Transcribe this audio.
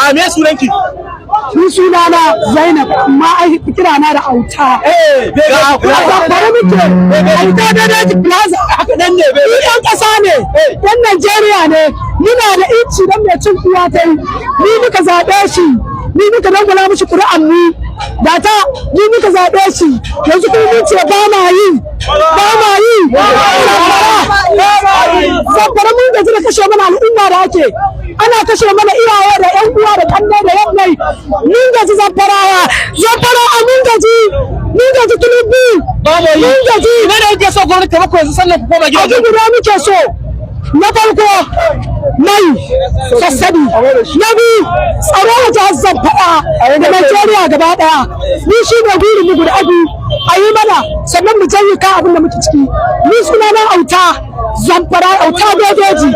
a me sunanki? Ni sunana Zainab amma ai kira na da auta. Bari muke auta da daji plaza haka dan ne bai. Ni dan kasa ne. Dan Najeriya ne. Muna da inci dan mai cin uwa ta yi. Ni muka zabe shi. Ni muka dangula mishi Qur'an ni. Da ta ni muka zabe shi. Yanzu kuma mun ce ba ma yi. Ba ma yi. Sabbara mun gaji da kashe mana al'umma da ake. Ana kashe mana iyaye da ƴan uwa da kanne da yannai. Mun gaji Zamfarawa mun gaji Tinubu mun gaji. Ina da yake so gwamnati ta mako yanzu sannan ku koma gida. Aji guda muke so. Na farko mai sassabi. Na biyu tsaro a jihar Zamfara da Najeriya gaba daya. Ni shi ne burin mu guda biyu. A yi mana sannan mu janye ka abin da muke ciki. Ni sunana auta Zamfara auta dodoji.